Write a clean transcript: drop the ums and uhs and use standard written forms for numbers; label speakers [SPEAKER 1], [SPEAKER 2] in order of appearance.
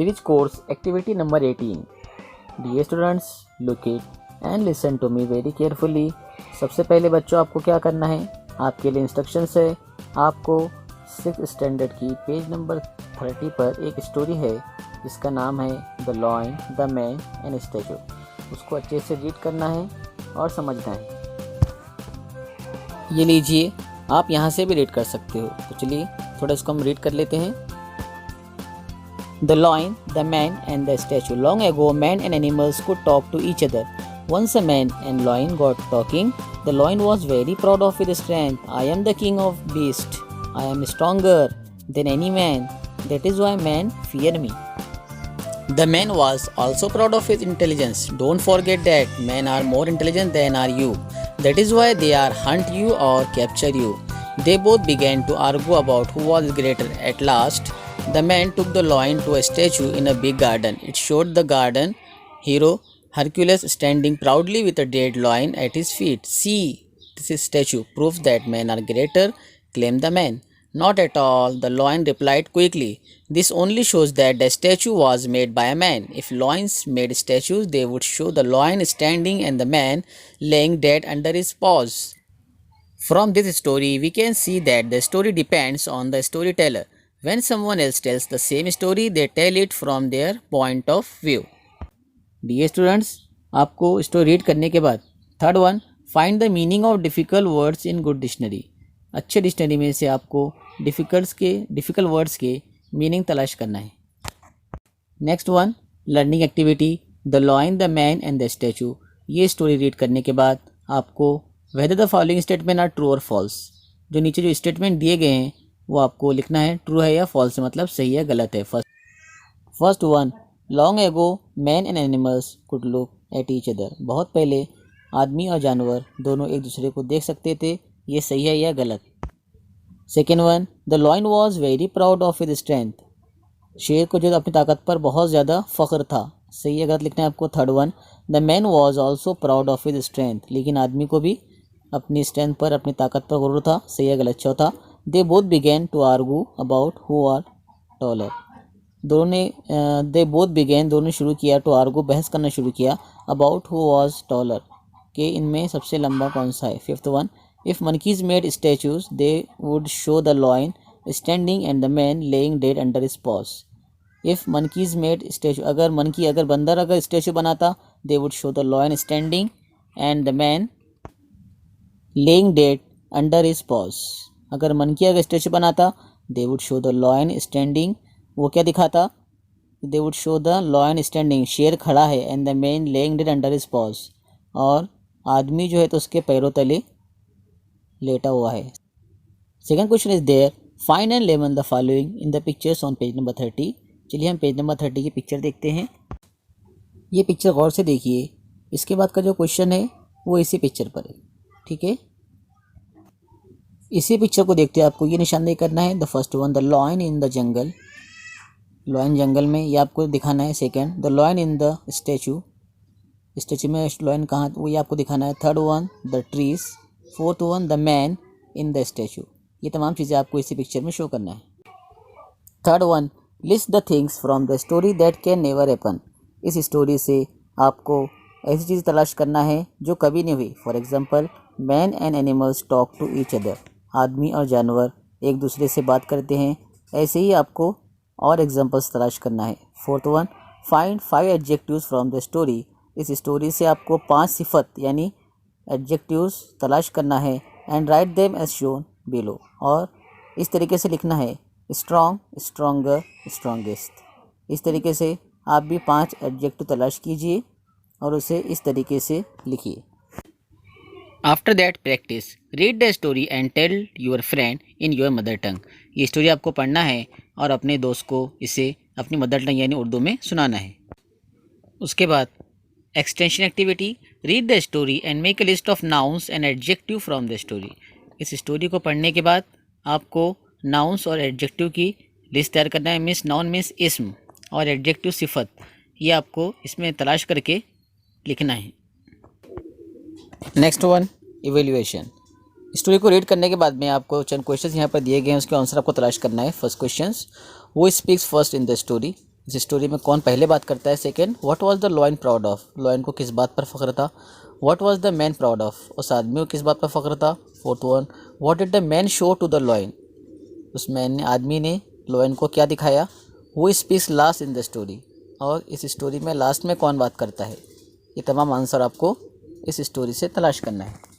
[SPEAKER 1] Bridge course activity number 18. Dear students, look it and listen to me very carefully. सबसे पहले बच्चों आपको क्या करना है, आपके लिए इंस्ट्रक्शंस है। आपको 6th स्टैंडर्ड की पेज नंबर 30 पर एक स्टोरी है जिसका नाम है the lion, the man and statue. उसको अच्छे से रीड करना है और समझना है। ये लीजिए, आप यहाँ से भी रीड कर सकते हो। तो चलिए थोड़ा इसको हम रीड कर लेते हैं। The lion, the man and the statue. Long ago, man and animals could talk to each other. Once a man and lion got talking. The lion was very proud of his strength. I am the king of beasts. I am stronger than any man. That is why men fear me. The man was also proud of his intelligence. Don't forget that men are more intelligent than are you. That is why they are hunt you or capture you. They both began to argue about who was greater. At last, the man took the lion to a statue in a big garden. It showed the garden hero Hercules standing proudly with a dead lion at his feet. See, this statue proves that men are greater, claimed the man. Not at all, the lion replied quickly. This only shows that the statue was made by a man. If lions made statues, they would show the lion standing and the man laying dead under his paws. From this story, we can see that the story depends on the storyteller. When someone else tells the same story, they tell it from their point of view. Dear students, आपको story read करने के बाद third one, find the meaning of difficult words in good dictionary. अच्छे dictionary में से आपको difficult words के meaning तलाश करना है। Next one, learning activity the lion, the man and the statue. ये स्टोरी रीड करने के बाद आपको whether the following statement are true और फॉल्स। जो नीचे जो स्टेटमेंट दिए गए हैं वो आपको लिखना है, ट्रू है या फॉल्स है, मतलब सही है गलत है। First one, long ago man and animals could look at each other. बहुत पहले आदमी और जानवर दोनों एक दूसरे को देख सकते थे, ये सही है या गलत। Second one, the lion was very proud of his strength. शेर को जो अपनी ताकत पर बहुत ज़्यादा फ़ख्र था, सही है गलत लिखना है आपको। Third one, the man was also proud of his strength. लेकिन आदमी को भी अपनी स्ट्रेंथ पर, अपनी ताकत पर गुरूर था, सही है गलत। चौथा, they both began to argue about who are taller. दोनों शुरू किया टू आर्गू, बहस करना शुरू किया, अबाउट हु वाज टॉलर, कि इनमें सबसे लंबा कौन सा है। Fifth one, if monkeys made statues they would show the lion standing and the man laying dead under his pause. If monkeys made statue, अगर बंदर स्टैचू बनाता, they would show the lion standing and the man laying dead under his pause. अगर monkey statue बनाता, they would show the lion standing, वो क्या दिखाता, they would show the lion standing, शेर खड़ा है, and the man laying dead under his pause, और आदमी जो है तो उसके पैरों तले लेटा हुआ है। Second question is there, find and label the following in the pictures on page number 30। चलिए हम पेज नंबर 30 की पिक्चर देखते हैं। ये पिक्चर गौर से देखिए, इसके बाद का जो क्वेश्चन है वो इसी पिक्चर पर है, ठीक है। इसी पिक्चर को देखते हुए आपको ये निशानदेही करना है। The first one, the lion in the jungle, lion jungle में, ये आपको दिखाना है। Second, the lion in the statue, statue में लॉयन कहाँ, वो ये आपको दिखाना है। Third one, the trees. Fourth one, the man in the statue. ये तमाम चीज़ें आपको इसी पिक्चर में शो करना है। Third one, list the things from the story that can never happen. इस स्टोरी से आपको ऐसी चीज़ तलाश करना है जो कभी नहीं हुई। For example, man and animals talk to each other, आदमी और जानवर एक दूसरे से बात करते हैं। ऐसे ही आपको और एग्जांपल्स तलाश करना है। Fourth one, find 5 adjectives from the story. इस स्टोरी से आपको 5 सिफत यानी एडजेक्टिव्स तलाश करना है। And write them as shown below, और इस तरीके से लिखना है, स्ट्रॉन्ग, स्ट्रॉन्गर, स्ट्रॉन्गेस्ट। इस तरीके से आप भी 5 एडजेक्टिव तलाश कीजिए और उसे इस तरीके से लिखिए। After that practice read the story and tell your friend in your mother tongue. ये स्टोरी आपको पढ़ना है और अपने दोस्त को इसे अपनी मदर टंग यानी उर्दू में सुनाना है। उसके बाद extension activity, read the story and make a list of nouns and adjective from the story. इस स्टोरी को पढ़ने के बाद आपको नाउन्स और एडजेक्टिव की लिस्ट तैयार करना है। मीन्स नाउन मीन्स इस्म और एडजेक्टिव सिफत, ये आपको इसमें तलाश करके लिखना है। Next one, evaluation. स्टोरी को रीड करने के बाद में आपको चंद क्वेश्चंस यहाँ पर दिए गए हैं, उसके आंसर आपको तलाश करना है। First question, who speaks first in the story. इस स्टोरी में कौन पहले बात करता है? Second, what was the lion proud of? Lion को किस बात पर फ़ख्र था? What was the man proud of? उस आदमी को किस बात पर फ़ख्र था? Fourth one, what did the man show to the lion? उस मैन ने, आदमी ने लॉयन को क्या दिखाया? Who speaks last in the story? और इस स्टोरी में लास्ट में कौन बात करता है? ये तमाम आंसर आपको इस स्टोरी से तलाश करना है।